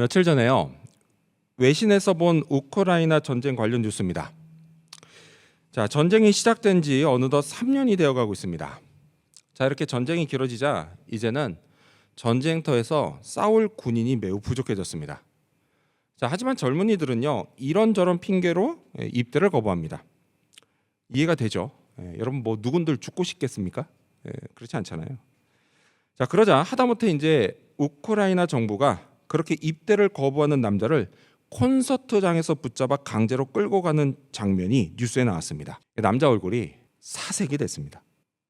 며칠 전에요. 외신에서 본 우크라이나 전쟁 관련 뉴스입니다. 자, 전쟁이 시작된 지 어느덧 3년이 되어가고 있습니다. 자, 이렇게 전쟁이 길어지자 이제는 전쟁터에서 싸울 군인이 매우 부족해졌습니다. 자, 하지만 젊은이들은요, 이런저런 핑계로 입대를 거부합니다. 이해가 되죠? 여러분 뭐 누군들 죽고 싶겠습니까? 그렇지 않잖아요. 자, 그러자 하다못해 이제 우크라이나 정부가 그렇게 입대를 거부하는 남자를 콘서트장에서 붙잡아 강제로 끌고 가는 장면이 뉴스에 나왔습니다. 남자 얼굴이 사색이 됐습니다.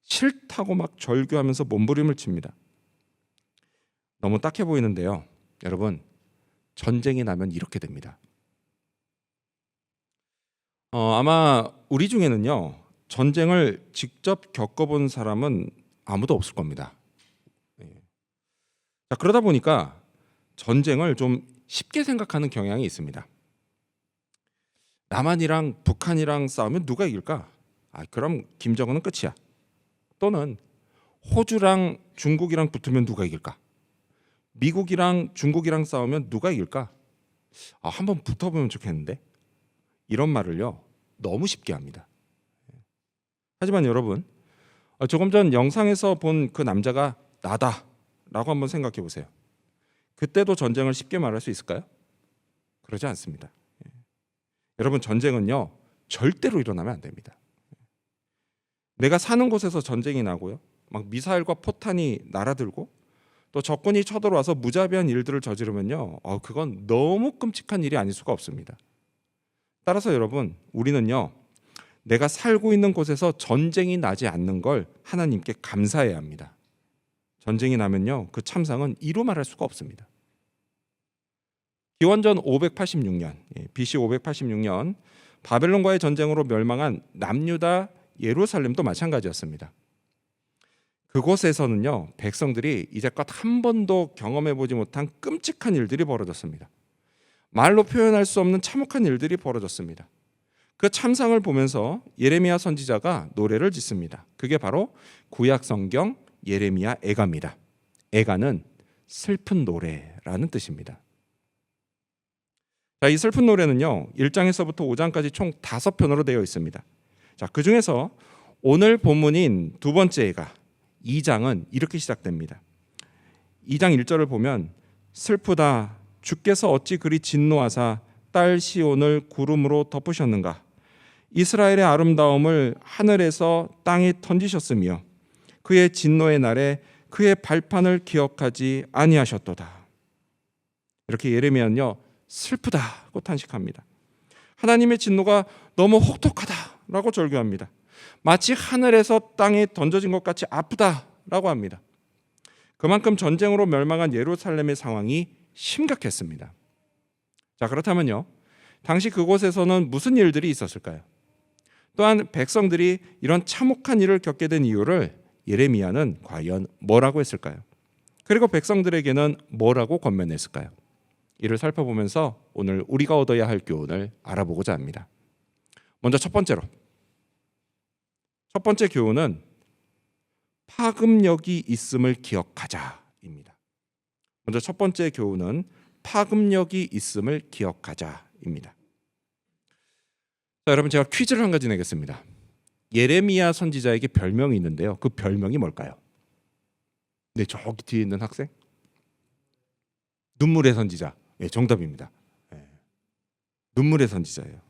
싫다고 막 절규하면서 몸부림을 칩니다. 너무 딱해 보이는데요. 여러분, 전쟁이 나면 이렇게 됩니다. 아마 우리 중에는요, 전쟁을 직접 겪어본 사람은 아무도 없을 겁니다. 자, 그러다 보니까 전쟁을 좀 쉽게 생각하는 경향이 있습니다. 남한이랑 북한이랑 싸우면 누가 이길까? 그럼 김정은은 끝이야. 또는 호주랑 중국이랑 붙으면 누가 이길까? 미국이랑 중국이랑 싸우면 누가 이길까? 한번 붙어보면 좋겠는데? 이런 말을요, 너무 쉽게 합니다. 하지만 여러분, 조금 전 영상에서 본 그 남자가 나다라고 한번 생각해 보세요. 그때도 전쟁을 쉽게 말할 수 있을까요? 그러지 않습니다. 여러분, 전쟁은요, 절대로 일어나면 안 됩니다. 내가 사는 곳에서 전쟁이 나고요, 막 미사일과 포탄이 날아들고 또 적군이 쳐들어와서 무자비한 일들을 저지르면요, 그건 너무 끔찍한 일이 아닐 수가 없습니다. 따라서 여러분, 우리는요, 내가 살고 있는 곳에서 전쟁이 나지 않는 걸 하나님께 감사해야 합니다. 전쟁이 나면요, 그 참상은 이루 말할 수가 없습니다. 기원전 586년, BC 586년 바벨론과의 전쟁으로 멸망한 남유다 예루살렘도 마찬가지였습니다. 그곳에서는요, 백성들이 이제껏 한 번도 경험해보지 못한 끔찍한 일들이 벌어졌습니다. 말로 표현할 수 없는 참혹한 일들이 벌어졌습니다. 그 참상을 보면서 예레미야 선지자가 노래를 짓습니다. 그게 바로 구약 성경 예레미야 애가입니다. 애가는 슬픈 노래라는 뜻입니다. 자, 이 슬픈 노래는요, 1장에서부터 5장까지 총 5편으로 되어 있습니다. 자, 그 중에서 오늘 본문인 두 번째 애가 2장은 이렇게 시작됩니다. 2장 1절을 보면 슬프다, 주께서 어찌 그리 진노하사 딸 시온을 구름으로 덮으셨는가. 이스라엘의 아름다움을 하늘에서 땅에 던지셨으며 그의 진노의 날에 그의 발판을 기억하지 아니하셨도다. 이렇게 예레미야는요, 슬프다고 탄식합니다. 하나님의 진노가 너무 혹독하다라고 절규합니다. 마치 하늘에서 땅에 던져진 것 같이 아프다라고 합니다. 그만큼 전쟁으로 멸망한 예루살렘의 상황이 심각했습니다. 자, 그렇다면요, 당시 그곳에서는 무슨 일들이 있었을까요? 또한 백성들이 이런 참혹한 일을 겪게 된 이유를 예레미야는 과연 뭐라고 했을까요? 그리고 백성들에게는 뭐라고 권면했을까요? 이를 살펴보면서 오늘 우리가 얻어야 할 교훈을 알아보고자 합니다. 먼저 첫 번째 교훈은 파급력이 있음을 기억하자입니다. 먼저 첫 번째 교훈은 파급력이 있음을 기억하자입니다. 자, 여러분, 제가 퀴즈를 한 가지 내겠습니다. 예레미야 선지자에게 별명이 있는데요, 그 별명이 뭘까요? 네, 저기 뒤에 있는 학생? 눈물의 선지자. 네, 정답입니다. 눈물의 선지자예요.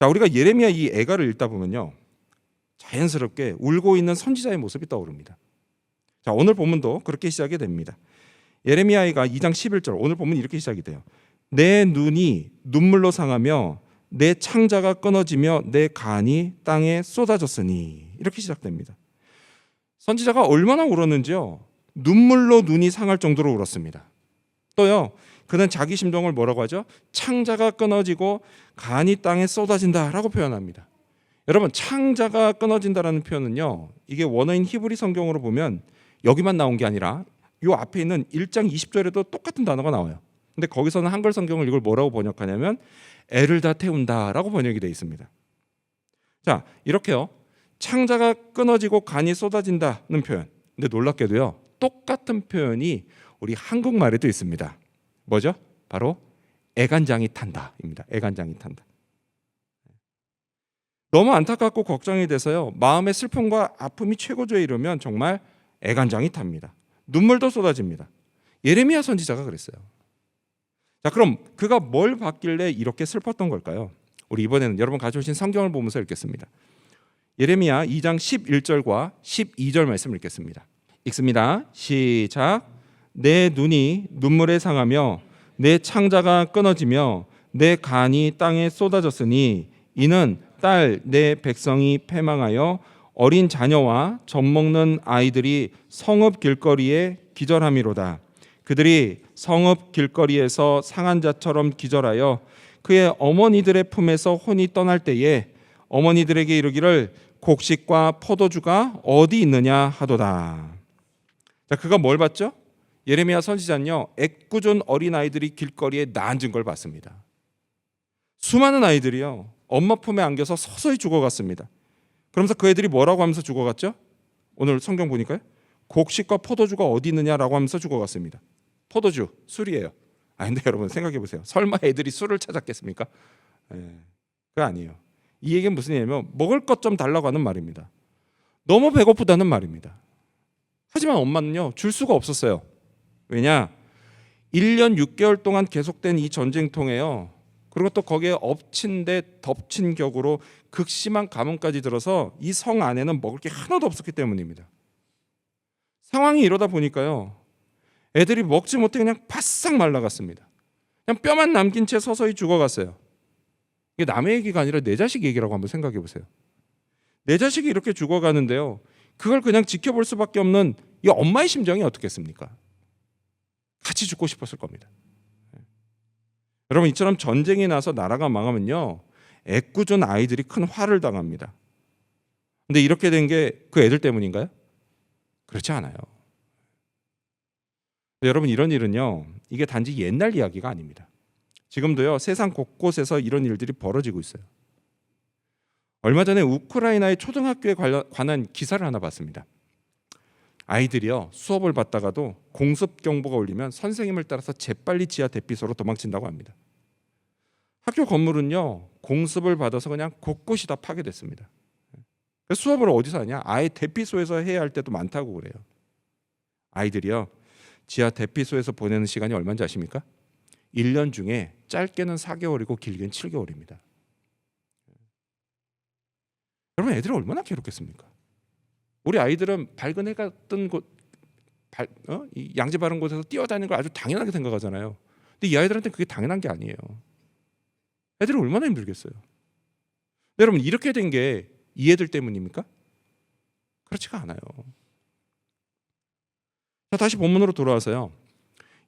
자, 우리가 예레미야 이 애가를 읽다 보면요, 자연스럽게 울고 있는 선지자의 모습이 떠오릅니다. 자, 오늘 본문도 그렇게 시작이 됩니다. 예레미야가 2장 11절, 오늘 본문 이렇게 시작이 돼요. 내 눈이 눈물로 상하며 내 창자가 끊어지며 내 간이 땅에 쏟아졌으니, 이렇게 시작됩니다. 선지자가 얼마나 울었는지요, 눈물로 눈이 상할 정도로 울었습니다. 또요, 그는 자기 심정을 뭐라고 하죠? 창자가 끊어지고 간이 땅에 쏟아진다라고 표현합니다. 여러분, 창자가 끊어진다라는 표현은요, 이게 원어인 히브리 성경으로 보면 여기만 나온 게 아니라 이 앞에 있는 1장 20절에도 똑같은 단어가 나와요. 근데 거기서는 한글 성경을 이걸 뭐라고 번역하냐면 애를 다 태운다라고 번역이 되어 있습니다. 자, 이렇게요, 창자가 끊어지고 간이 쏟아진다는 표현. 근데 놀랍게도요, 똑같은 표현이 우리 한국말에도 있습니다. 뭐죠? 바로 애간장이 탄다입니다. 애간장이 탄다. 너무 안타깝고 걱정이 돼서요. 마음의 슬픔과 아픔이 최고조에 이르면 정말 애간장이 탑니다. 눈물도 쏟아집니다. 예레미야 선지자가 그랬어요. 자, 그럼 그가 뭘 받길래 이렇게 슬펐던 걸까요? 우리 이번에는 여러분 가져오신 성경을 보면서 읽겠습니다. 예레미야 2장 11절과 12절 말씀 읽겠습니다. 읽습니다. 시작. 내 눈이 눈물에 상하며 내 창자가 끊어지며 내 간이 땅에 쏟아졌으니 이는 딸 내 백성이 패망하여 어린 자녀와 젖먹는 아이들이 성읍 길거리에 기절함이로다. 그들이 성읍 길거리에서 상한 자처럼 기절하여 그의 어머니들의 품에서 혼이 떠날 때에 어머니들에게 이르기를 곡식과 포도주가 어디 있느냐 하도다. 자, 그가 뭘 봤죠? 예레미야 선지자는요, 애꿎은 어린 아이들이 길거리에 나앉은 걸 봤습니다. 수많은 아이들이요, 엄마 품에 안겨서 서서히 죽어갔습니다. 그러면서 그 애들이 뭐라고 하면서 죽어갔죠? 오늘 성경 보니까요, 곡식과 포도주가 어디 있느냐라고 하면서 죽어갔습니다. 포도주, 술이에요. 근데 여러분 생각해 보세요. 설마 애들이 술을 찾았겠습니까? 그거 아니에요. 이 얘기는 무슨 얘기냐면 먹을 것 좀 달라고 하는 말입니다. 너무 배고프다는 말입니다. 하지만 엄마는요, 줄 수가 없었어요. 왜냐? 1년 6개월 동안 계속된 이 전쟁통에요. 그리고 또 거기에 엎친 데 덮친 격으로 극심한 가뭄까지 들어서 이 성 안에는 먹을 게 하나도 없었기 때문입니다. 상황이 이러다 보니까요, 애들이 먹지 못해 그냥 바싹 말라갔습니다. 그냥 뼈만 남긴 채 서서히 죽어갔어요. 이게 남의 얘기가 아니라 내 자식 얘기라고 한번 생각해 보세요. 내 자식이 이렇게 죽어가는데요, 그걸 그냥 지켜볼 수밖에 없는 이 엄마의 심정이 어떻겠습니까? 같이 죽고 싶었을 겁니다. 여러분, 이처럼 전쟁이 나서 나라가 망하면요, 애꿎은 아이들이 큰 화를 당합니다. 근데 이렇게 된 게 그 애들 때문인가요? 그렇지 않아요. 여러분, 이런 일은요, 이게 단지 옛날 이야기가 아닙니다. 지금도요, 세상 곳곳에서 이런 일들이 벌어지고 있어요. 얼마 전에 우크라이나의 초등학교에 관한 기사를 하나 봤습니다. 아이들이요, 수업을 받다가도 공습 경보가 울리면 선생님을 따라서 재빨리 지하 대피소로 도망친다고 합니다. 학교 건물은요, 공습을 받아서 그냥 곳곳이 다 파괴됐습니다. 수업을 어디서 하냐? 아예 대피소에서 해야 할 때도 많다고 그래요. 아이들이요, 지하 대피소에서 보내는 시간이 얼마인지 아십니까? 1년 중에 짧게는 4개월이고 길게는 7개월입니다. 여러분, 애들이 얼마나 괴롭겠습니까? 우리 아이들은 밝은 해가 뜬 곳, 이 양지 바른 곳에서 뛰어다니는 걸 아주 당연하게 생각하잖아요. 근데 이 아이들한테는 그게 당연한 게 아니에요. 애들이 얼마나 힘들겠어요. 여러분, 이렇게 된 게 이 애들 때문입니까? 그렇지가 않아요. 자, 다시 본문으로 돌아와서요,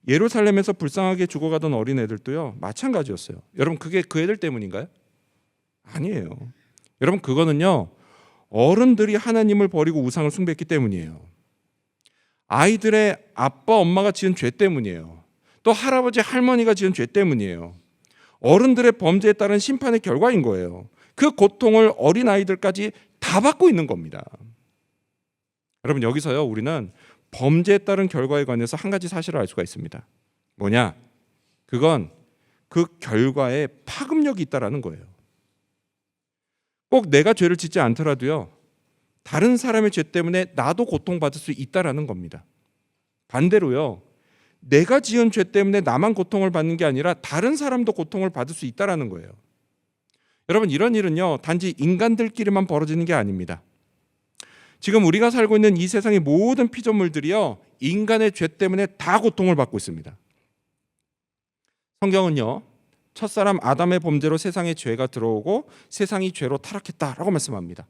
예루살렘에서 불쌍하게 죽어가던 어린애들도요, 마찬가지였어요. 여러분, 그게 그 애들 때문인가요? 아니에요. 여러분, 그거는요, 어른들이 하나님을 버리고 우상을 숭배했기 때문이에요. 아이들의 아빠 엄마가 지은 죄 때문이에요. 또 할아버지 할머니가 지은 죄 때문이에요. 어른들의 범죄에 따른 심판의 결과인 거예요. 그 고통을 어린아이들까지 다 받고 있는 겁니다. 여러분, 여기서요, 우리는 범죄에 따른 결과에 관해서 한 가지 사실을 알 수가 있습니다. 뭐냐? 그건 그 결과에 파급력이 있다라는 거예요. 꼭 내가 죄를 짓지 않더라도요, 다른 사람의 죄 때문에 나도 고통받을 수 있다라는 겁니다. 반대로요, 내가 지은 죄 때문에 나만 고통을 받는 게 아니라 다른 사람도 고통을 받을 수 있다라는 거예요. 여러분, 이런 일은요, 단지 인간들끼리만 벌어지는 게 아닙니다. 지금 우리가 살고 있는 이 세상의 모든 피조물들이요, 인간의 죄 때문에 다 고통을 받고 있습니다. 성경은요, 첫사람 아담의 범죄로 세상에 죄가 들어오고 세상이 죄로 타락했다라고 말씀합니다.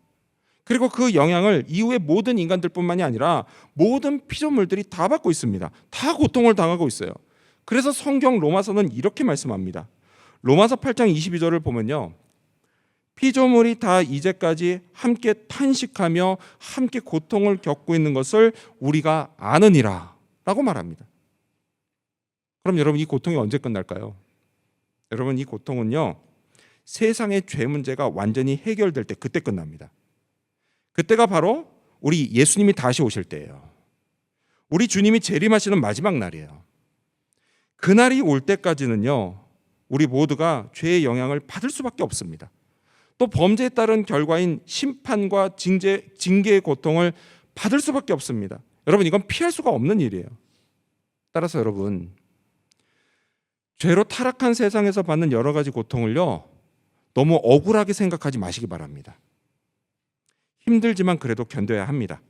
그리고 그 영향을 이후의 모든 인간들뿐만이 아니라 모든 피조물들이 다 받고 있습니다. 다 고통을 당하고 있어요. 그래서 성경 로마서는 이렇게 말씀합니다. 로마서 8장 22절을 보면요, 피조물이 다 이제까지 함께 탄식하며 함께 고통을 겪고 있는 것을 우리가 아느니라 라고 말합니다. 그럼 여러분, 이 고통이 언제 끝날까요? 여러분, 이 고통은요, 세상의 죄 문제가 완전히 해결될 때, 그때 끝납니다. 그때가 바로 우리 예수님이 다시 오실 때예요. 우리 주님이 재림하시는 마지막 날이에요. 그날이 올 때까지는요, 우리 모두가 죄의 영향을 받을 수밖에 없습니다. 또 범죄에 따른 결과인 심판과 징계의 고통을 받을 수밖에 없습니다. 여러분, 이건 피할 수가 없는 일이에요. 따라서 여러분, 죄로 타락한 세상에서 받는 여러 가지 고통을요, 너무 억울하게 생각하지 마시기 바랍니다. 힘들지만 그래도 견뎌야 합니다.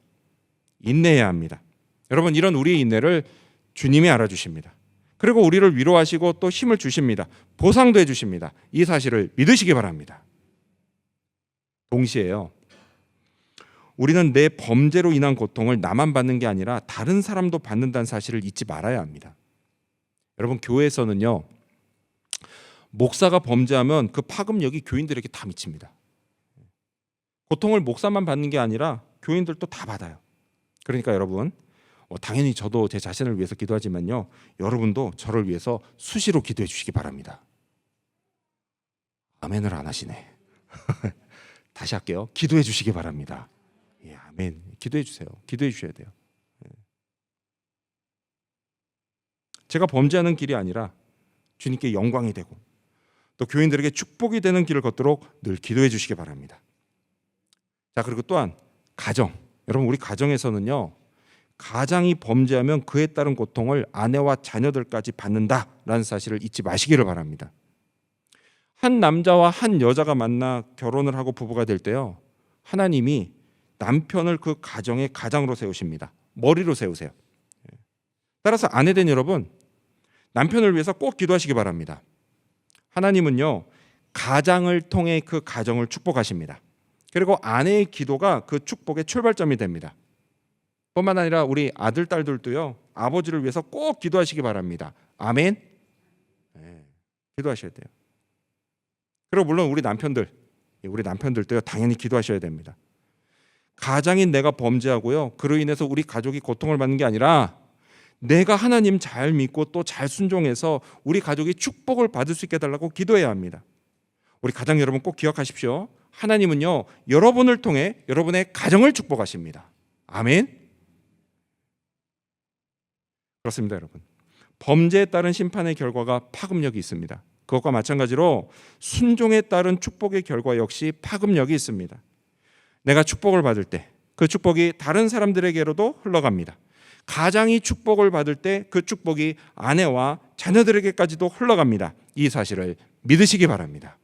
인내해야 합니다. 여러분, 이런 우리의 인내를 주님이 알아주십니다. 그리고 우리를 위로하시고 또 힘을 주십니다. 보상도 해주십니다. 이 사실을 믿으시기 바랍니다. 동시에요, 우리는 내 범죄로 인한 고통을 나만 받는 게 아니라 다른 사람도 받는다는 사실을 잊지 말아야 합니다. 여러분, 교회에서는요, 목사가 범죄하면 그 파급력이 교인들에게 다 미칩니다. 고통을 목사만 받는 게 아니라 교인들도 다 받아요. 그러니까 여러분, 당연히 저도 제 자신을 위해서 기도하지만요, 여러분도 저를 위해서 수시로 기도해 주시기 바랍니다. 아멘을 안 하시네. 다시 할게요. 기도해 주시기 바랍니다. 예, 아멘. 기도해 주세요. 기도해 주셔야 돼요. 제가 범죄하는 길이 아니라 주님께 영광이 되고 또 교인들에게 축복이 되는 길을 걷도록 늘 기도해 주시기 바랍니다. 자, 그리고 또한 가정. 여러분, 우리 가정에서는요, 가장이 범죄하면 그에 따른 고통을 아내와 자녀들까지 받는다라는 사실을 잊지 마시기를 바랍니다. 한 남자와 한 여자가 만나 결혼을 하고 부부가 될 때요, 하나님이 남편을 그 가정의 가장으로 세우십니다. 머리로 세우세요. 따라서 아내된 여러분, 남편을 위해서 꼭 기도하시기 바랍니다. 하나님은요, 가장을 통해 그 가정을 축복하십니다. 그리고 아내의 기도가 그 축복의 출발점이 됩니다. 뿐만 아니라 우리 아들, 딸들도요, 아버지를 위해서 꼭 기도하시기 바랍니다. 아멘. 네, 기도하셔야 돼요. 그리고 물론 우리 남편들도요, 당연히 기도하셔야 됩니다. 가장인 내가 범죄하고요, 그로 인해서 우리 가족이 고통을 받는 게 아니라 내가 하나님 잘 믿고 또 잘 순종해서 우리 가족이 축복을 받을 수 있게 해달라고 기도해야 합니다. 우리 가장 여러분 꼭 기억하십시오. 하나님은요, 여러분을 통해 여러분의 가정을 축복하십니다. 아멘. 그렇습니다, 여러분. 범죄에 따른 심판의 결과가 파급력이 있습니다. 그것과 마찬가지로 순종에 따른 축복의 결과 역시 파급력이 있습니다. 내가 축복을 받을 때 그 축복이 다른 사람들에게로도 흘러갑니다. 가장이 축복을 받을 때 그 축복이 아내와 자녀들에게까지도 흘러갑니다. 이 사실을 믿으시기 바랍니다.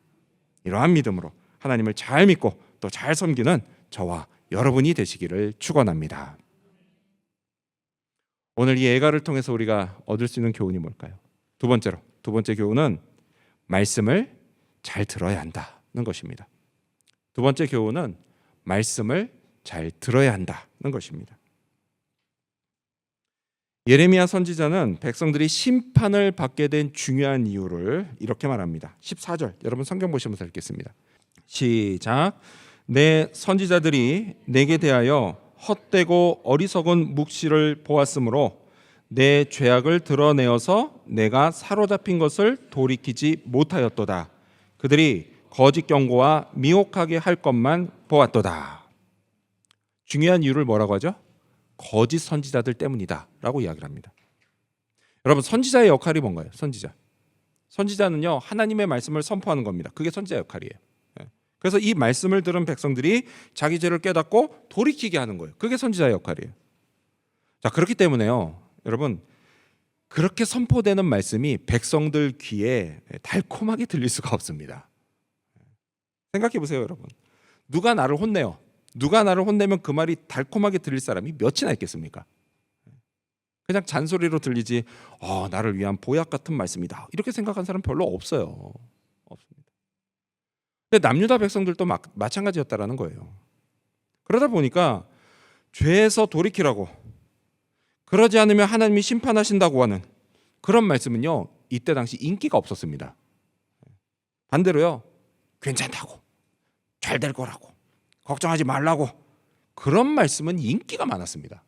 이러한 믿음으로 하나님을 잘 믿고 또 잘 섬기는 저와 여러분이 되시기를 축원합니다. 오늘 이 예가를 통해서 우리가 얻을 수 있는 교훈이 뭘까요? 두 번째 교훈은 말씀을 잘 들어야 한다는 것입니다. 두 번째 교훈은 말씀을 잘 들어야 한다는 것입니다. 예레미야 선지자는 백성들이 심판을 받게 된 중요한 이유를 이렇게 말합니다. 14절, 여러분 성경 보시면서 읽겠습니다. 시작. 내 선지자들이 내게 대하여 헛되고 어리석은 묵시를 보았으므로 내 죄악을 드러내어서 내가 사로잡힌 것을 돌이키지 못하였도다. 그들이 거짓 경고와 미혹하게 할 것만 보았도다. 중요한 이유를 뭐라고 하죠? 거짓 선지자들 때문이다 라고 이야기를 합니다. 여러분, 선지자의 역할이 뭔가요? 선지자는요, 하나님의 말씀을 선포하는 겁니다. 그게 선지자 역할이에요. 그래서 이 말씀을 들은 백성들이 자기 죄를 깨닫고 돌이키게 하는 거예요. 그게 선지자의 역할이에요. 자, 그렇기 때문에요, 여러분, 그렇게 선포되는 말씀이 백성들 귀에 달콤하게 들릴 수가 없습니다. 생각해 보세요, 여러분. 누가 나를 혼내요? 누가 나를 혼내면 그 말이 달콤하게 들릴 사람이 몇이나 있겠습니까? 그냥 잔소리로 들리지, 나를 위한 보약 같은 말씀이다, 이렇게 생각한 사람 별로 없어요. 없습니다. 근데 남유다 백성들도 마찬가지였다라는 거예요. 그러다 보니까 죄에서 돌이키라고, 그러지 않으면 하나님이 심판하신다고 하는 그런 말씀은요, 이때 당시 인기가 없었습니다. 반대로요, 괜찮다고, 잘 될 거라고, 걱정하지 말라고, 그런 말씀은 인기가 많았습니다.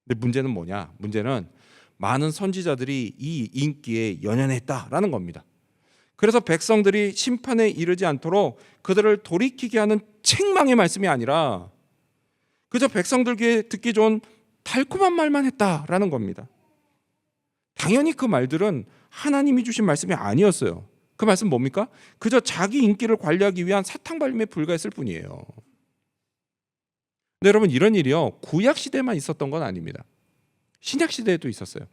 근데 문제는 뭐냐? 문제는 많은 선지자들이 이 인기에 연연했다라는 겁니다. 그래서 백성들이 심판에 이르지 않도록 그들을 돌이키게 하는 책망의 말씀이 아니라 그저 백성들 귀에 듣기 좋은 달콤한 말만 했다라는 겁니다. 당연히 그 말들은 하나님이 주신 말씀이 아니었어요. 그 말씀 뭡니까? 그저 자기 인기를 관리하기 위한 사탕발림에 불과했을 뿐이에요. 근데 여러분, 이런 일이요, 구약 시대만 있었던 건 아닙니다. 신약 시대에도 있었어요.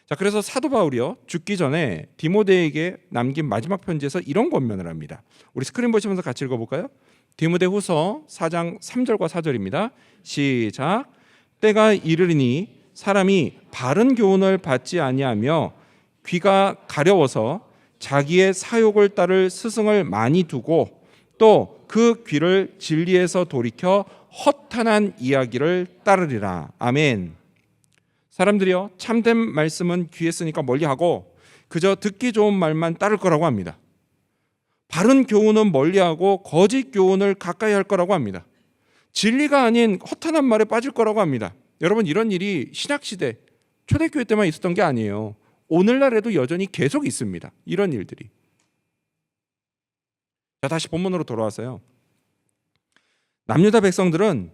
자, 그래서 사도 바울이요, 죽기 전에 디모데에게 남긴 마지막 편지에서 이런 권면을 합니다. 우리 스크린 보시면서 같이 읽어볼까요? 디모데후서 4장 3절과 4절입니다. 시작. 때가 이르리니 사람이 바른 교훈을 받지 아니하며 귀가 가려워서 자기의 사욕을 따를 스승을 많이 두고 또 그 귀를 진리에서 돌이켜 허탄한 이야기를 따르리라. 아멘. 사람들이요, 참된 말씀은 귀에 쓰니까 멀리하고 그저 듣기 좋은 말만 따를 거라고 합니다. 바른 교훈은 멀리하고 거짓 교훈을 가까이 할 거라고 합니다. 진리가 아닌 허탄한 말에 빠질 거라고 합니다. 여러분, 이런 일이 신약시대 초대교회 때만 있었던 게 아니에요. 오늘날에도 여전히 계속 있습니다. 이런 일들이. 자, 다시 본문으로 돌아와서요, 남유다 백성들은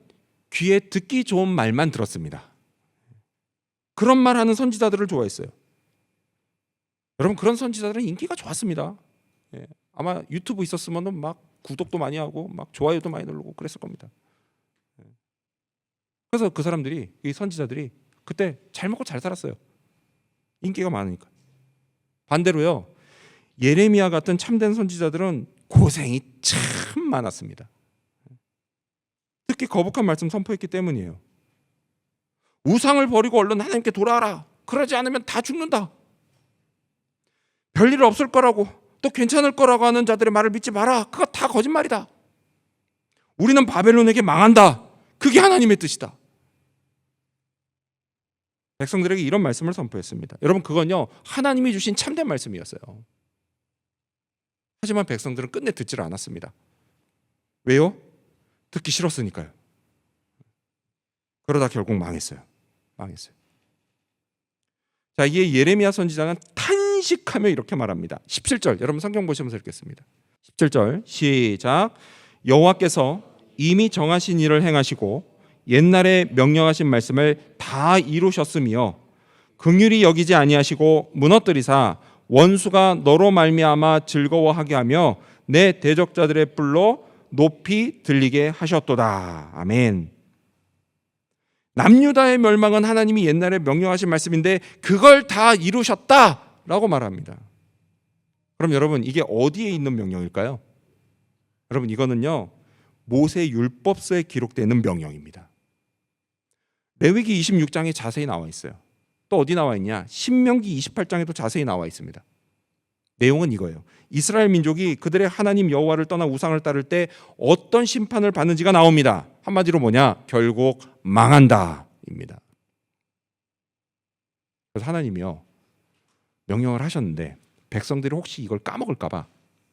귀에 듣기 좋은 말만 들었습니다. 그런 말 하는 선지자들을 좋아했어요. 여러분, 그런 선지자들은 인기가 좋았습니다. 아마 유튜브 있었으면 막 구독도 많이 하고 막 좋아요도 많이 누르고 그랬을 겁니다. 그래서 그 사람들이, 이 선지자들이 그때 잘 먹고 잘 살았어요. 인기가 많으니까. 반대로요, 예레미야 같은 참된 선지자들은 고생이 참 많았습니다. 특히 거북한 말씀 선포했기 때문이에요. 우상을 버리고 얼른 하나님께 돌아와라. 그러지 않으면 다 죽는다. 별일 없을 거라고, 또 괜찮을 거라고 하는 자들의 말을 믿지 마라. 그거 다 거짓말이다. 우리는 바벨론에게 망한다. 그게 하나님의 뜻이다. 백성들에게 이런 말씀을 선포했습니다. 여러분, 그건요, 하나님이 주신 참된 말씀이었어요. 하지만 백성들은 끝내 듣지를 않았습니다. 왜요? 듣기 싫었으니까요. 그러다 결국 망했어요. 자, 이에 예레미야 선지자는 탄식하며 이렇게 말합니다. 17절, 여러분 성경 보시면서 읽겠습니다. 17절 시작. 여호와께서 이미 정하신 일을 행하시고 옛날에 명령하신 말씀을 다 이루셨으며 긍휼히 여기지 아니하시고 무너뜨리사 원수가 너로 말미암아 즐거워하게 하며 내 대적자들의 뿔로 높이 들리게 하셨도다. 아멘. 남유다의 멸망은 하나님이 옛날에 명령하신 말씀인데 그걸 다 이루셨다라고 말합니다. 그럼 여러분, 이게 어디에 있는 명령일까요? 여러분, 이거는요, 모세 율법서에 기록되는 명령입니다. 레위기 26장에 자세히 나와 있어요. 또 어디 나와 있냐? 신명기 28장에도 자세히 나와 있습니다. 내용은 이거예요. 이스라엘 민족이 그들의 하나님 여호와를 떠나 우상을 따를 때 어떤 심판을 받는지가 나옵니다. 한마디로 뭐냐? 결국 망한다입니다. 그래서 하나님이요, 명령을 하셨는데 백성들이 혹시 이걸 까먹을까 봐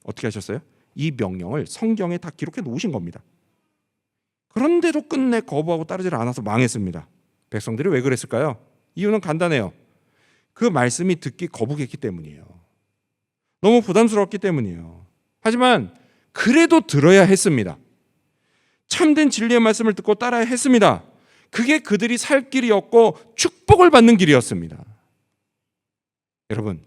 어떻게 하셨어요? 이 명령을 성경에 다 기록해 놓으신 겁니다. 그런데도 끝내 거부하고 따르지 않아서 망했습니다. 백성들이 왜 그랬을까요? 이유는 간단해요. 그 말씀이 듣기 거북했기 때문이에요. 너무 부담스러웠기 때문이에요. 하지만 그래도 들어야 했습니다. 참된 진리의 말씀을 듣고 따라야 했습니다. 그게 그들이 살 길이었고 축복을 받는 길이었습니다. 여러분,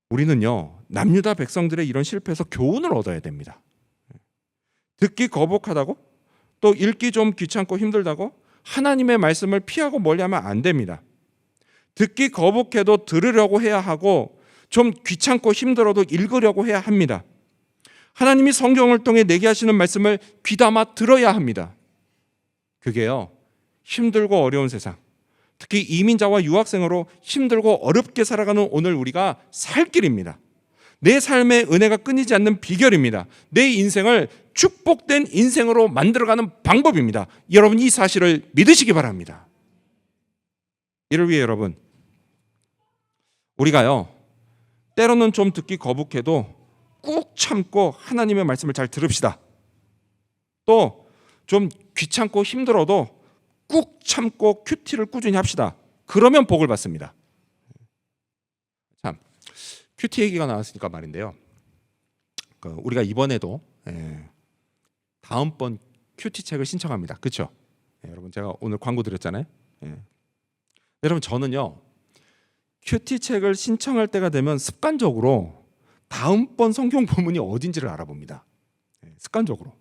우리는요, 남유다 백성들의 이런 실패에서 교훈을 얻어야 됩니다. 듣기 거북하다고, 또 읽기 좀 귀찮고 힘들다고 하나님의 말씀을 피하고 멀리하면 안 됩니다. 듣기 거북해도 들으려고 해야 하고 좀 귀찮고 힘들어도 읽으려고 해야 합니다. 하나님이 성경을 통해 내게 하시는 말씀을 귀담아 들어야 합니다. 그게요, 힘들고 어려운 세상, 특히 이민자와 유학생으로 힘들고 어렵게 살아가는 오늘 우리가 살 길입니다. 내 삶의 은혜가 끊이지 않는 비결입니다. 내 인생을 축복된 인생으로 만들어가는 방법입니다. 여러분, 이 사실을 믿으시기 바랍니다. 이를 위해 여러분, 우리가요, 때로는 좀 듣기 거북해도 꾹 참고 하나님의 말씀을 잘 들읍시다. 또 좀 귀찮고 힘들어도 꾹 참고 큐티를 꾸준히 합시다. 그러면 복을 받습니다. 참, 큐티 얘기가 나왔으니까 말인데요, 우리가 이번에도 다음번 큐티 책을 신청합니다. 그렇죠? 여러분 제가 오늘 광고 드렸잖아요. 여러분 저는요 큐티 책을 신청할 때가 되면 습관적으로 다음번 성경 본문이 어딘지를 알아봅니다. 습관적으로.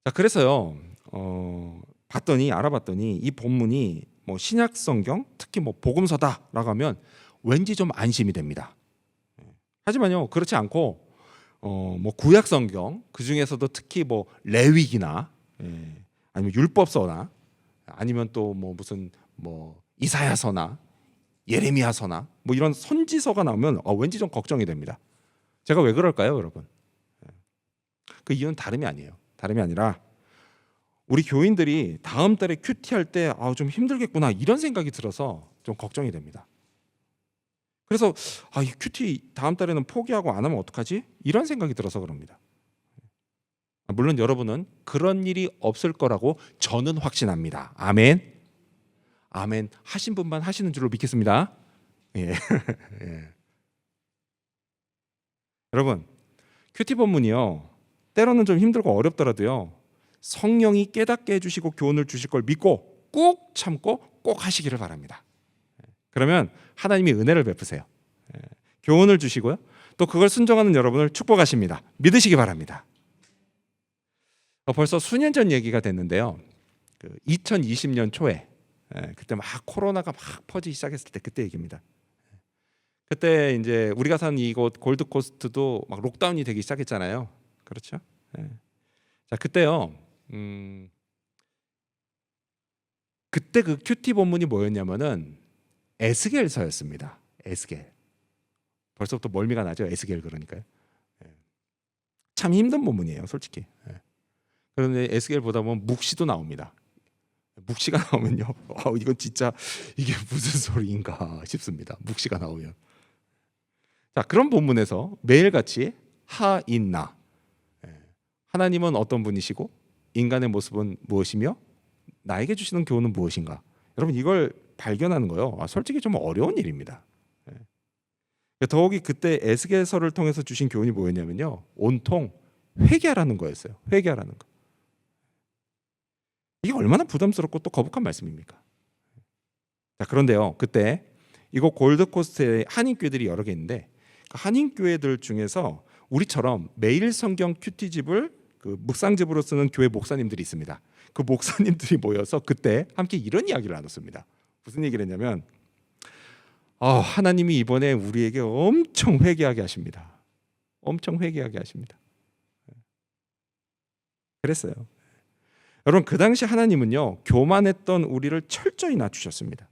자 그래서요 알아봤더니 이 본문이 뭐 신약 성경 특히 뭐 복음서다라고 하면 왠지 좀 안심이 됩니다. 하지만요 그렇지 않고 뭐 구약 성경 그 중에서도 특히 뭐 레위기나 아니면 율법서나 아니면 또 뭐 무슨 뭐 이사야서나 예레미야서나 뭐 이런 선지서가 나오면 왠지 좀 걱정이 됩니다. 제가 왜 그럴까요, 여러분? 그 이유는 다름이 아니에요. 다름이 아니라 우리 교인들이 다음 달에 큐티 할 때 좀 힘들겠구나 이런 생각이 들어서 좀 걱정이 됩니다. 그래서 이 큐티 다음 달에는 포기하고 안 하면 어떡하지? 이런 생각이 들어서 그럽니다. 물론 여러분은 그런 일이 없을 거라고 저는 확신합니다. 아멘. 아멘. 하신 분만 하시는 줄로 믿겠습니다. 예. 여러분, 큐티 본문이요. 때로는 좀 힘들고 어렵더라도요. 성령이 깨닫게 해주시고 교훈을 주실 걸 믿고 꾹 참고 꼭 하시기를 바랍니다. 그러면 하나님이 은혜를 베푸세요. 교훈을 주시고요. 또 그걸 순종하는 여러분을 축복하십니다. 믿으시기 바랍니다. 벌써 수년 전 얘기가 됐는데요. 2020년 초에 그때 막 코로나가 막 퍼지기 시작했을 때 그때 얘기입니다. 그때 이제 우리가 사는 이곳 골드코스트도 막 록다운이 되기 시작했잖아요. 그렇죠? 자 그때요. 그때 그 큐티 본문이 뭐였냐면은 에스겔서였습니다. 에스겔. 벌써부터 멀미가 나죠. 에스겔 그러니까요. 참 힘든 본문이에요, 솔직히. 그런데 에스겔 보다 보면 묵시도 나옵니다. 묵시가 나오면요, 이건 진짜 이게 무슨 소리인가 싶습니다. 묵시가 나오면. 자, 그런 본문에서 매일같이 하인나, 하나님은 어떤 분이시고 인간의 모습은 무엇이며 나에게 주시는 교훈은 무엇인가? 여러분 이걸 발견하는 거요. 솔직히 좀 어려운 일입니다. 더욱이 그때 에스겔서를 통해서 주신 교훈이 뭐였냐면요, 온통 회개하라는 거였어요. 회개하라는 거. 이게 얼마나 부담스럽고 또 거북한 말씀입니까? 자, 그런데요, 그때 이곳 골드코스트에 한인교회들이 여러 개 있는데 그 한인교회들 중에서 우리처럼 매일 성경 큐티집을 그 묵상집으로 쓰는 교회 목사님들이 있습니다. 그 목사님들이 모여서 그때 함께 이런 이야기를 나눴습니다. 무슨 얘기를 했냐면 하나님이 이번에 우리에게 엄청 회개하게 하십니다. 엄청 회개하게 하십니다. 그랬어요. 여러분 그 당시 하나님은요 교만했던 우리를 철저히 낮추셨습니다.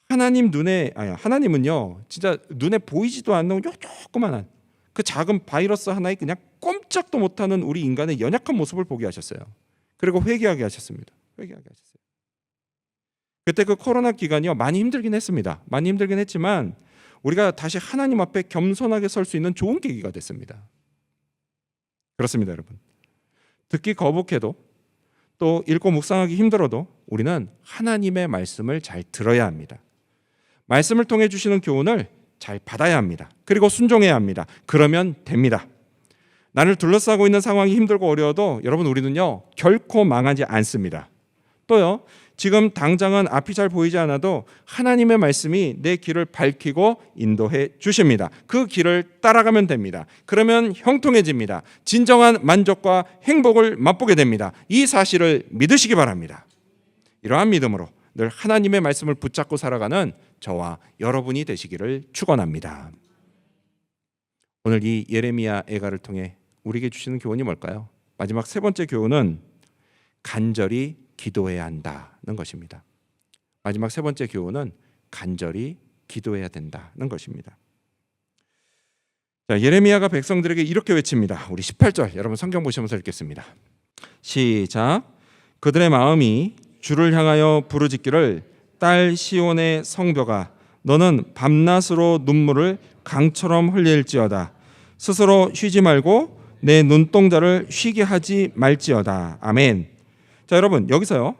하나님은요 진짜 눈에 보이지도 않는 조그만한 그 작은 바이러스 하나에 그냥 꼼짝도 못하는 우리 인간의 연약한 모습을 보게 하셨어요. 그리고 회개하게 하셨습니다. 회개하게 하셨어요. 그때 그 코로나 기간이요 많이 힘들긴 했습니다. 많이 힘들긴 했지만 우리가 다시 하나님 앞에 겸손하게 설 수 있는 좋은 계기가 됐습니다. 그렇습니다, 여러분. 듣기 거북해도 또 읽고 묵상하기 힘들어도 우리는 하나님의 말씀을 잘 들어야 합니다. 말씀을 통해 주시는 교훈을 잘 받아야 합니다. 그리고 순종해야 합니다. 그러면 됩니다. 나를 둘러싸고 있는 상황이 힘들고 어려워도 여러분 우리는요 결코 망하지 않습니다. 또요 지금 당장은 앞이 잘 보이지 않아도 하나님의 말씀이 내 길을 밝히고 인도해 주십니다. 그 길을 따라가면 됩니다. 그러면 형통해집니다. 진정한 만족과 행복을 맛보게 됩니다. 이 사실을 믿으시기 바랍니다. 이러한 믿음으로 늘 하나님의 말씀을 붙잡고 살아가는 저와 여러분이 되시기를 축원합니다. 오늘 이 예레미야 애가를 통해 우리에게 주시는 교훈이 뭘까요? 마지막 세 번째 교훈은 간절히 기도해야 한다는 것입니다. 마지막 세 번째 교훈은 간절히 기도해야 된다는 것입니다. 자, 예레미야가 백성들에게 이렇게 외칩니다. 우리 18절 여러분 성경 보시면서 읽겠습니다. 시작. 그들의 마음이 주를 향하여 부르짖기를 딸 시온의 성벽아 너는 밤낮으로 눈물을 강처럼 흘릴지어다. 스스로 쉬지 말고 내 눈동자를 쉬게 하지 말지어다. 아멘. 자, 여러분 여기서요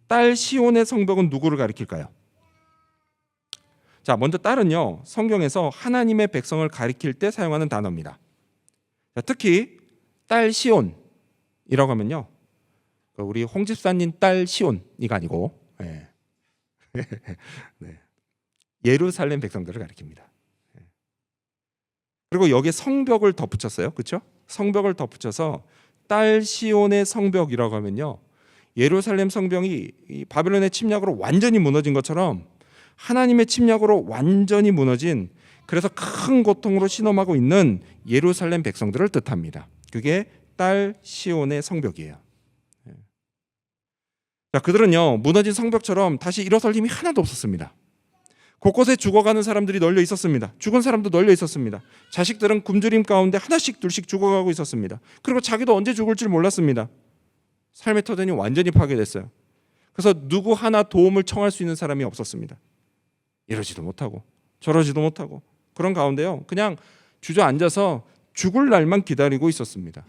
딸 시온의 성벽은 누구를 가리킬까요? 자, 먼저 딸은요 성경에서 하나님의 백성을 가리킬 때 사용하는 단어입니다. 자, 특히 딸 시온이라고 하면요 우리 홍 집사님 딸 시온이가 아니고 네. 네. 예루살렘 백성들을 가리킵니다. 그리고 여기에 성벽을 덧붙였어요. 그렇죠? 성벽을 덧붙여서 딸 시온의 성벽이라고 하면요, 예루살렘 성벽이 이 바벨론의 침략으로 완전히 무너진 것처럼 하나님의 침략으로 완전히 무너진, 그래서 큰 고통으로 신음하고 있는 예루살렘 백성들을 뜻합니다. 그게 딸 시온의 성벽이에요. 자, 그들은요, 무너진 성벽처럼 다시 일어설 힘이 하나도 없었습니다. 곳곳에 죽어가는 사람들이 널려 있었습니다. 죽은 사람도 널려 있었습니다. 자식들은 굶주림 가운데 하나씩 둘씩 죽어가고 있었습니다. 그리고 자기도 언제 죽을 줄 몰랐습니다. 삶의 터전이 완전히 파괴됐어요. 그래서 누구 하나 도움을 청할 수 있는 사람이 없었습니다. 이러지도 못하고 저러지도 못하고 그런 가운데요, 그냥 주저앉아서 죽을 날만 기다리고 있었습니다.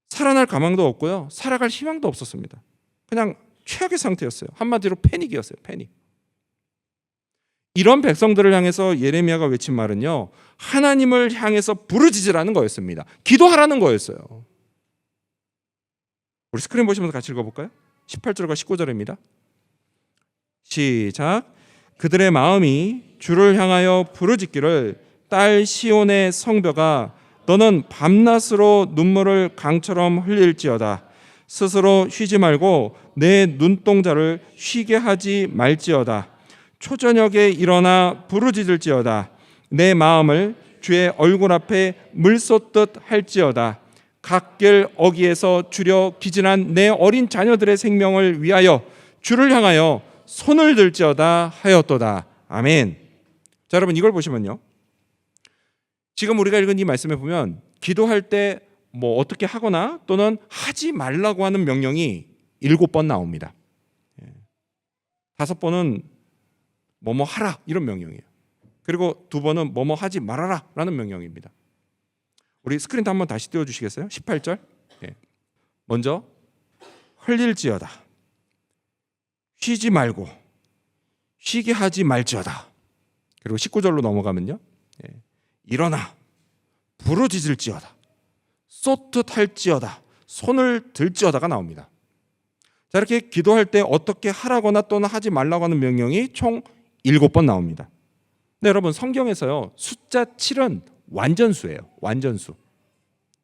살아날 가망도 없고요, 살아갈 희망도 없었습니다. 그냥 최악의 상태였어요. 한마디로 패닉이었어요. 패닉. 이런 백성들을 향해서 예레미야가 외친 말은요, 하나님을 향해서 부르짖으라는 거였습니다. 기도하라는 거였어요. 우리 스크린 보시면서 같이 읽어볼까요? 18절과 19절입니다. 시작. 그들의 마음이 주를 향하여 부르짖기를, 딸 시온의 성벽아, 너는 밤낮으로 눈물을 강처럼 흘릴지어다. 스스로 쉬지 말고 내 눈동자를 쉬게 하지 말지어다. 초저녁에 일어나 부르짖을지어다. 내 마음을 주의 얼굴 앞에 물 쏟듯 할지어다. 갓길 어귀에서 주려 기진한 내 어린 자녀들의 생명을 위하여 주를 향하여 손을 들지어다 하였도다. 아멘. 자, 여러분, 이걸 보시면요, 지금 우리가 읽은 이 말씀에 보면 기도할 때 뭐 어떻게 하거나 또는 하지 말라고 하는 명령이 7번 나옵니다. 5번은 뭐뭐 하라 이런 명령이에요. 그리고 2번은 뭐뭐 하지 말아라 라는 명령입니다. 우리 스크린도 한번 다시 띄워주시겠어요? 18절. 먼저 흘릴지어다. 쉬지 말고 쉬게 하지 말지어다. 그리고 19절로 넘어가면요, 일어나 부르짖을지어다. 쏟듯 할지어다. 손을 들지어다가 나옵니다. 자, 이렇게 기도할 때 어떻게 하라거나 또는 하지 말라고 하는 명령이 총 7번 나옵니다. 네, 여러분, 성경에서요, 숫자 7은 완전수예요. 완전수.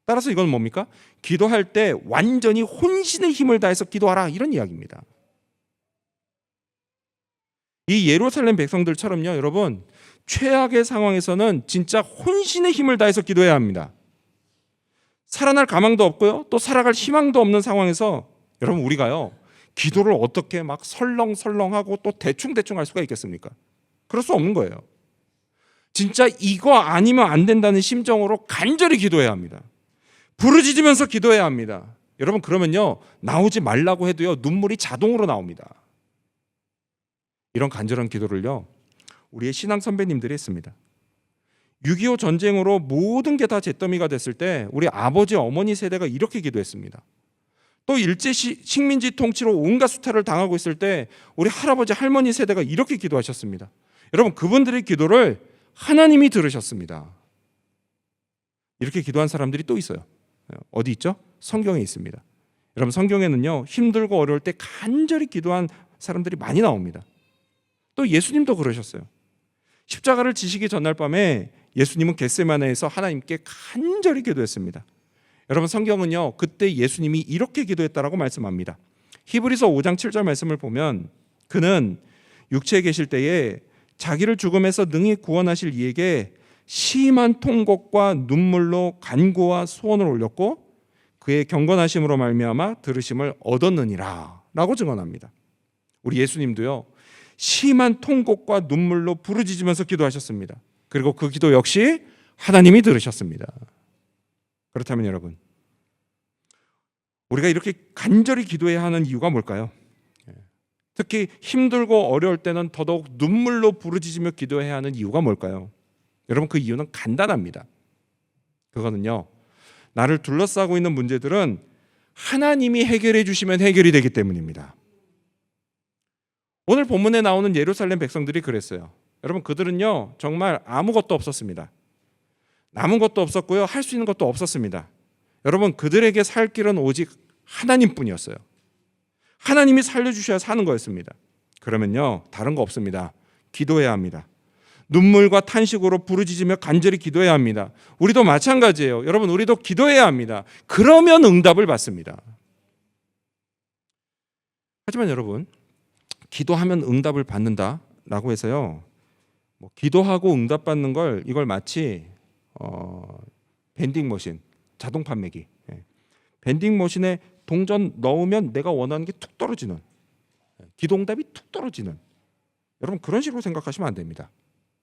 따라서 이건 뭡니까? 기도할 때 완전히 혼신의 힘을 다해서 기도하라, 이런 이야기입니다. 이 예루살렘 백성들처럼요, 여러분, 최악의 상황에서는 진짜 혼신의 힘을 다해서 기도해야 합니다. 살아날 가망도 없고요, 또 살아갈 희망도 없는 상황에서 여러분, 우리가요, 기도를 어떻게 막 설렁설렁하고 또 대충대충 할 수가 있겠습니까? 그럴 수 없는 거예요. 진짜 이거 아니면 안 된다는 심정으로 간절히 기도해야 합니다. 부르짖으면서 기도해야 합니다. 여러분, 그러면요, 나오지 말라고 해도요, 눈물이 자동으로 나옵니다. 이런 간절한 기도를요, 우리의 신앙 선배님들이 했습니다. 6.25 전쟁으로 모든 게 다 잿더미가 됐을 때 우리 아버지 어머니 세대가 이렇게 기도했습니다. 또 일제 식민지 통치로 온갖 수탈을 당하고 있을 때 우리 할아버지 할머니 세대가 이렇게 기도하셨습니다. 여러분, 그분들의 기도를 하나님이 들으셨습니다. 이렇게 기도한 사람들이 또 있어요. 어디 있죠? 성경에 있습니다. 여러분, 성경에는요, 힘들고 어려울 때 간절히 기도한 사람들이 많이 나옵니다. 또 예수님도 그러셨어요. 십자가를 지시기 전날 밤에 예수님은 겟세마네에서 하나님께 간절히 기도했습니다. 여러분, 성경은요, 그때 예수님이 이렇게 기도했다라고 말씀합니다. 히브리서 5장 7절 말씀을 보면, 그는 육체에 계실 때에 자기를 죽음에서 능히 구원하실 이에게 심한 통곡과 눈물로 간구와 소원을 올렸고 그의 경건하심으로 말미암아 들으심을 얻었느니라 라고 증언합니다. 우리 예수님도요, 심한 통곡과 눈물로 부르짖으면서 기도하셨습니다. 그리고 그 기도 역시 하나님이 들으셨습니다. 그렇다면 여러분, 우리가 이렇게 간절히 기도해야 하는 이유가 뭘까요? 특히 힘들고 어려울 때는 더더욱 눈물로 부르짖으며 기도해야 하는 이유가 뭘까요? 여러분, 그 이유는 간단합니다. 그거는요, 나를 둘러싸고 있는 문제들은 하나님이 해결해 주시면 해결이 되기 때문입니다. 오늘 본문에 나오는 예루살렘 백성들이 그랬어요. 여러분, 그들은요, 정말 아무것도 없었습니다. 남은 것도 없었고요, 할 수 있는 것도 없었습니다. 여러분, 그들에게 살 길은 오직 하나님뿐이었어요. 하나님이 살려주셔야 사는 거였습니다. 그러면요, 다른 거 없습니다. 기도해야 합니다. 눈물과 탄식으로 부르짖으며 간절히 기도해야 합니다. 우리도 마찬가지예요. 여러분, 우리도 기도해야 합니다. 그러면 응답을 받습니다. 하지만 여러분, 기도하면 응답을 받는다라고 해서요, 기도하고 응답받는 걸 이걸 마치 밴딩 머신, 자동 판매기, 밴딩 머신에 동전 넣으면 내가 원하는 게 툭 떨어지는, 기도응답이 툭 떨어지는, 여러분 그런 식으로 생각하시면 안 됩니다.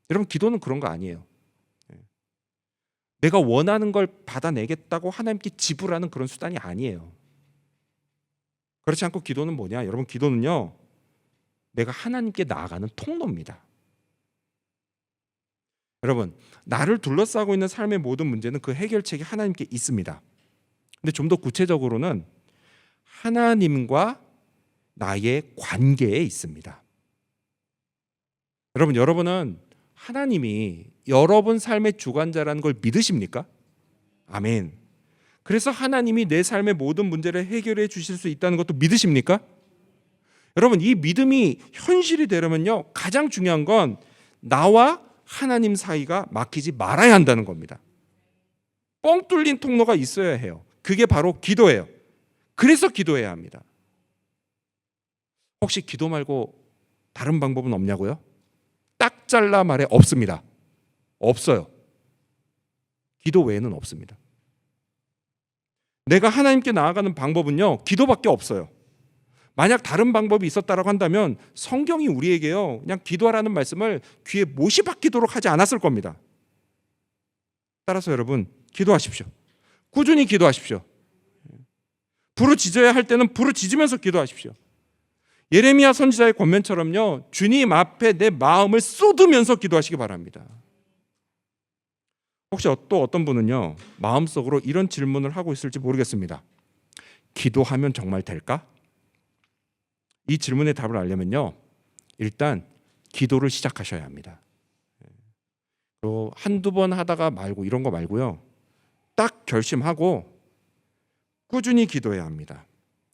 여러분, 기도는 그런 거 아니에요. 내가 원하는 걸 받아내겠다고 하나님께 지불하는 그런 수단이 아니에요. 그렇지 않고 기도는 뭐냐? 여러분, 기도는요, 내가 하나님께 나아가는 통로입니다. 여러분, 나를 둘러싸고 있는 삶의 모든 문제는 그 해결책이 하나님께 있습니다. 근데 좀 더 구체적으로는 하나님과 나의 관계에 있습니다. 여러분은 하나님이 여러분 삶의 주관자라는 걸 믿으십니까? 아멘. 그래서 하나님이 내 삶의 모든 문제를 해결해 주실 수 있다는 것도 믿으십니까? 여러분, 이 믿음이 현실이 되려면요, 가장 중요한 건 나와 하나님 사이가 막히지 말아야 한다는 겁니다. 뻥 뚫린 통로가 있어야 해요. 그게 바로 기도예요. 그래서 기도해야 합니다. 혹시 기도 말고 다른 방법은 없냐고요? 딱 잘라 말해 없습니다. 없어요. 기도 외에는 없습니다. 내가 하나님께 나아가는 방법은요, 기도밖에 없어요. 만약 다른 방법이 있었다라고 한다면 성경이 우리에게요, 그냥 기도하라는 말씀을 귀에 못이 박히도록 하지 않았을 겁니다. 따라서 여러분, 기도하십시오. 꾸준히 기도하십시오. 부르짖어야 할 때는 부르짖으면서 기도하십시오. 예레미야 선지자의 권면처럼요, 주님 앞에 내 마음을 쏟으면서 기도하시기 바랍니다. 혹시 또 어떤 분은요, 마음속으로 이런 질문을 하고 있을지 모르겠습니다. 기도하면 정말 될까? 이 질문의 답을 알려면요, 일단 기도를 시작하셔야 합니다. 또 한두 번 하다가 말고 이런 거 말고요, 딱 결심하고 꾸준히 기도해야 합니다.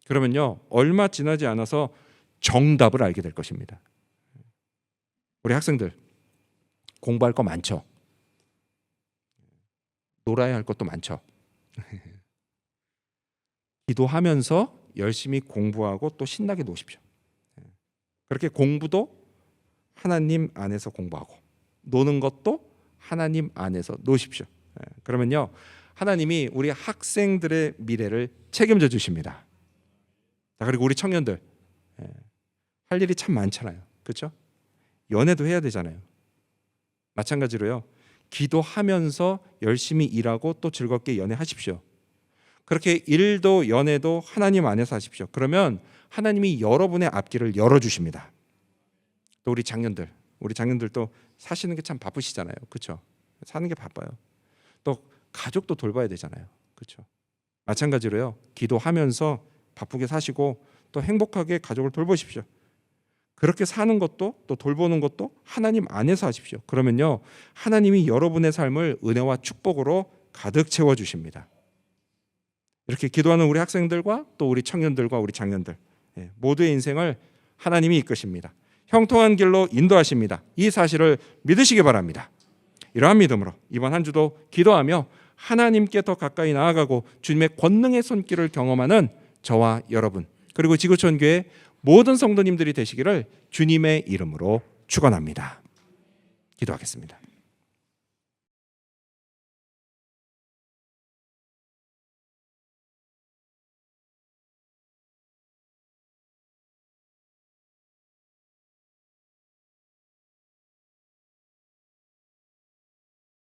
그러면요, 얼마 지나지 않아서 정답을 알게 될 것입니다. 우리 학생들 공부할 거 많죠? 놀아야 할 것도 많죠? 기도하면서 열심히 공부하고 또 신나게 노십시오. 그렇게 공부도 하나님 안에서 공부하고 노는 것도 하나님 안에서 노십시오. 그러면요, 하나님이 우리 학생들의 미래를 책임져 주십니다. 자, 그리고 우리 청년들 할 일이 참 많잖아요. 그렇죠? 연애도 해야 되잖아요. 마찬가지로요, 기도하면서 열심히 일하고 또 즐겁게 연애하십시오. 그렇게 일도 연애도 하나님 안에서 하십시오. 그러면 하나님이 여러분의 앞길을 열어주십니다. 또 우리 장년들도 사시는 게 참 바쁘시잖아요. 그렇죠? 사는 게 바빠요. 또 가족도 돌봐야 되잖아요. 그렇죠? 마찬가지로요, 기도하면서 바쁘게 사시고 또 행복하게 가족을 돌보십시오. 그렇게 사는 것도 또 돌보는 것도 하나님 안에서 하십시오. 그러면요, 하나님이 여러분의 삶을 은혜와 축복으로 가득 채워주십니다. 이렇게 기도하는 우리 학생들과 또 우리 청년들과 우리 장년들, 모두의 인생을 하나님이 이끄십니다. 형통한 길로 인도하십니다. 이 사실을 믿으시기 바랍니다. 이러한 믿음으로 이번 한 주도 기도하며 하나님께 더 가까이 나아가고 주님의 권능의 손길을 경험하는 저와 여러분, 그리고 지구촌 교회 모든 성도님들이 되시기를 주님의 이름으로 축원합니다. 기도하겠습니다.